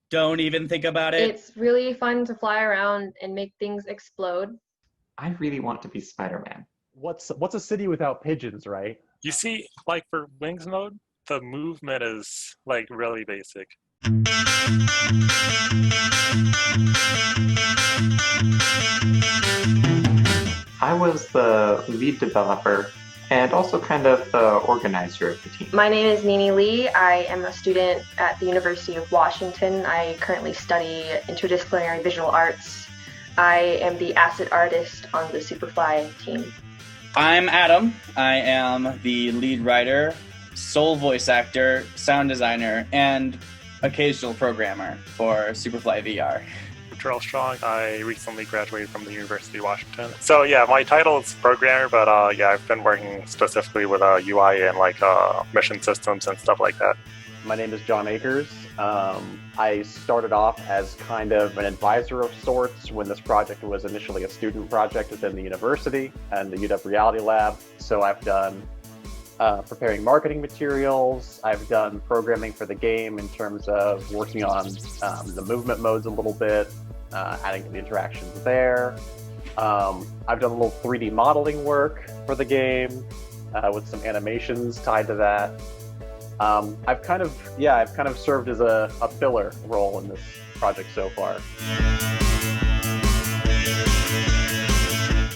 Don't even think about it. It's really fun to fly around and make things explode. I really want to be Spider-Man. What's a city without pigeons, right? You see, like for wings mode, the movement is like really basic. I was the lead developer and also kind of the organizer of the team. My name is Nini Lee. I am a student at the University of Washington. I currently study interdisciplinary visual arts. I am the asset artist on the Superfly team. I'm Adam. I am the lead writer, sole voice actor, sound designer, and occasional programmer for Superfly VR. Terrell Strong. I recently graduated from the University of Washington. So yeah, my title is programmer, but yeah, I've been working specifically with UI and like mission systems and stuff like that. My name is John Akers. I started off as kind of an advisor of sorts when this project was initially a student project within the university and the UW Reality Lab. So I've done preparing marketing materials. I've done programming for the game in terms of working on the movement modes a little bit, adding the interactions there. I've done a little 3D modeling work for the game with some animations tied to that. I've kind of served as a filler role in this project so far.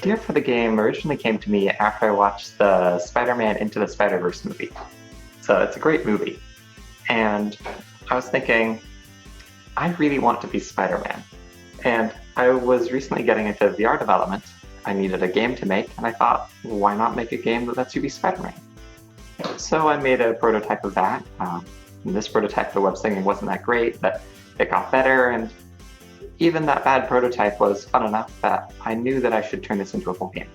The idea for the game originally came to me after I watched the Spider-Man Into the Spider-Verse movie. So it's a great movie. And I was thinking, I really want to be Spider-Man. And I was recently getting into VR development. I needed a game to make, and I thought, why not make a game that lets you be Spider-Man? So I made a prototype of that. This prototype, the web singing wasn't that great, but it got better, and even that bad prototype was fun enough that I knew that I should turn this into a full game.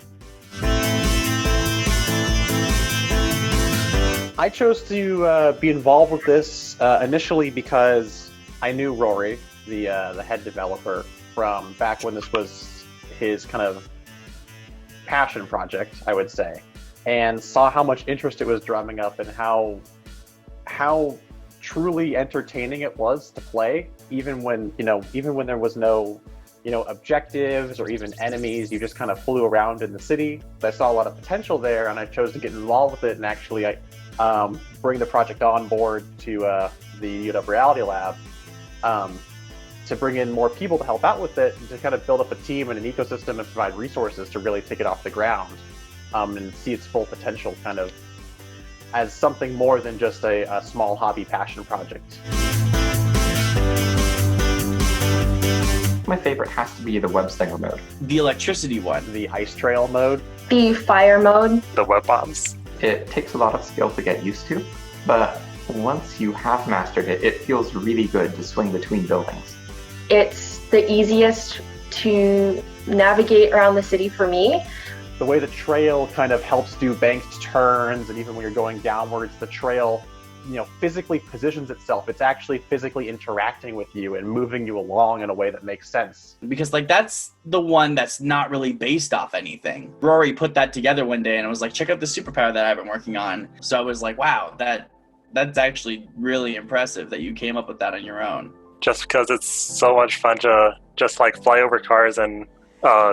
I chose to be involved with this initially because I knew Rory, the head developer, from back when this was his kind of passion project, I would say, and saw how much interest it was drumming up and how truly entertaining it was to play, even when there was no objectives or even enemies. You just kind of flew around in the city. I saw a lot of potential there, and I chose to get involved with it and actually bring the project on board to the UW Reality Lab to bring in more people to help out with it and to kind of build up a team and an ecosystem and provide resources to really take it off the ground and see its full potential kind of as something more than just a small hobby passion project. My favorite has to be the web stinger mode. The electricity one. The ice trail mode. The fire mode. The web bombs. It takes a lot of skill to get used to, but once you have mastered it, it feels really good to swing between buildings. It's the easiest to navigate around the city for me. The way the trail kind of helps do banked turns, and even when you're going downwards, the trail, physically positions itself. It's actually physically interacting with you and moving you along in a way that makes sense. Because that's the one that's not really based off anything. Rory put that together one day and I was like, check out the superpower that I've been working on. So I was like, wow, that's actually really impressive that you came up with that on your own. Just because it's so much fun to just like fly over cars and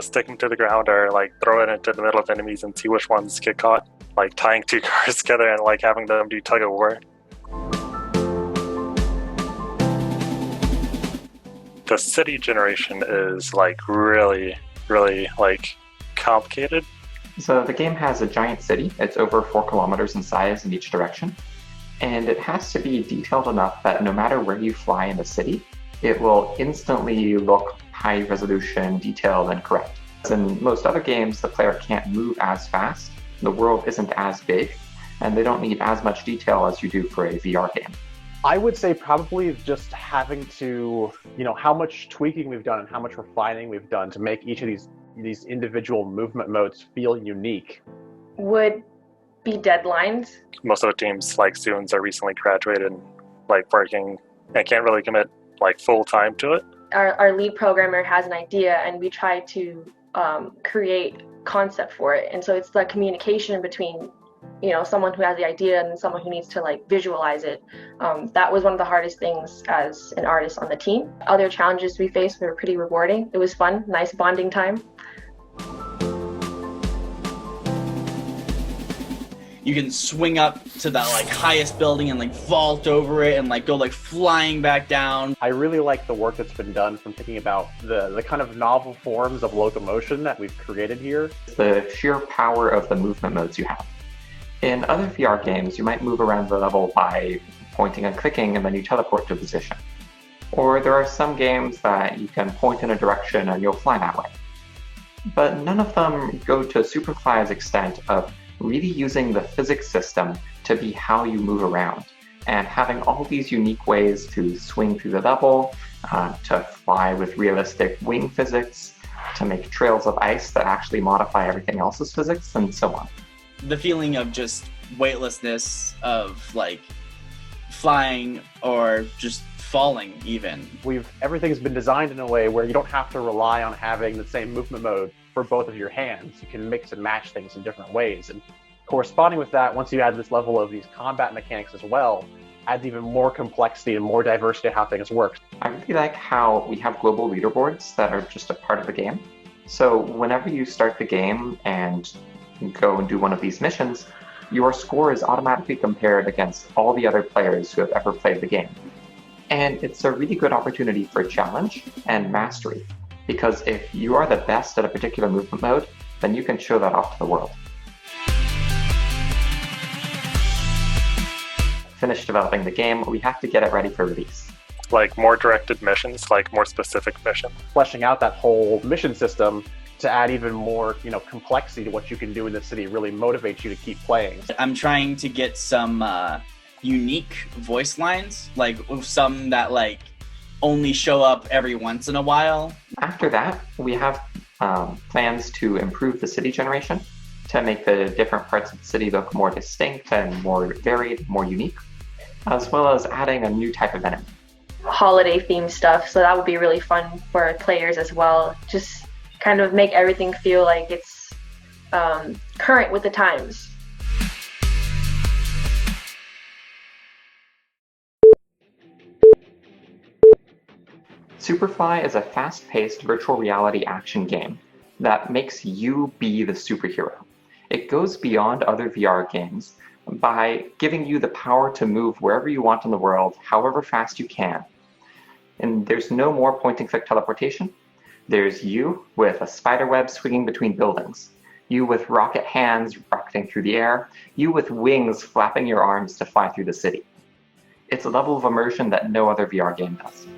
stick them to the ground, or like throw it into the middle of enemies and see which ones get caught. Like tying two cars together and like having them do tug of war. The city generation is like really, really like complicated. So the game has a giant city. It's over 4 kilometers in size in each direction. And it has to be detailed enough that no matter where you fly in the city, it will instantly look high resolution, detailed, and correct. As in most other games, the player can't move as fast, the world isn't as big, and they don't need as much detail as you do for a VR game. I would say probably just having to, how much tweaking we've done and how much refining we've done to make each of these individual movement modes feel unique. Would be deadlines. Most of the teams, like students, are recently graduated and like working and can't really commit like full time to it. Our lead programmer has an idea and we try to create concept for it. And so it's the communication between someone who has the idea and someone who needs to like visualize it. That was one of the hardest things as an artist on the team. Other challenges we faced were pretty rewarding. It was fun, nice bonding time. You can swing up to that like highest building and like vault over it and like go like flying back down. I really like the work that's been done from thinking about the kind of novel forms of locomotion that we've created here. The sheer power of the movement modes you have. In other VR games, you might move around the level by pointing and clicking and then you teleport to a position. Or there are some games that you can point in a direction and you'll fly that way. But none of them go to Superfly's extent of really using the physics system to be how you move around, and having all these unique ways to swing through the level, to fly with realistic wing physics, to make trails of ice that actually modify everything else's physics, and so on. The feeling of just weightlessness of like flying or just falling even. Everything's been designed in a way where you don't have to rely on having the same movement mode for both of your hands. You can mix and match things in different ways. And corresponding with that, once you add this level of these combat mechanics as well, adds even more complexity and more diversity to how things work. I really like how we have global leaderboards that are just a part of the game. So whenever you start the game and go and do one of these missions, your score is automatically compared against all the other players who have ever played the game. And it's a really good opportunity for challenge and mastery, because if you are the best at a particular movement mode, then you can show that off to the world. Finish developing the game, we have to get it ready for release. Like more directed missions, like more specific missions. Fleshing out that whole mission system to add even more, complexity to what you can do in the city really motivates you to keep playing. I'm trying to get some unique voice lines, like some that like only show up every once in a while. After that, we have plans to improve the city generation to make the different parts of the city look more distinct and more varied, more unique, as well as adding a new type of enemy. Holiday themed stuff, so that would be really fun for players as well. Just kind of make everything feel like it's current with the times. Superfly is a fast-paced virtual reality action game that makes you be the superhero. It goes beyond other VR games by giving you the power to move wherever you want in the world, however fast you can. And there's no more point-and-click teleportation. There's you with a spider web swinging between buildings, you with rocket hands rocketing through the air, you with wings flapping your arms to fly through the city. It's a level of immersion that no other VR game does.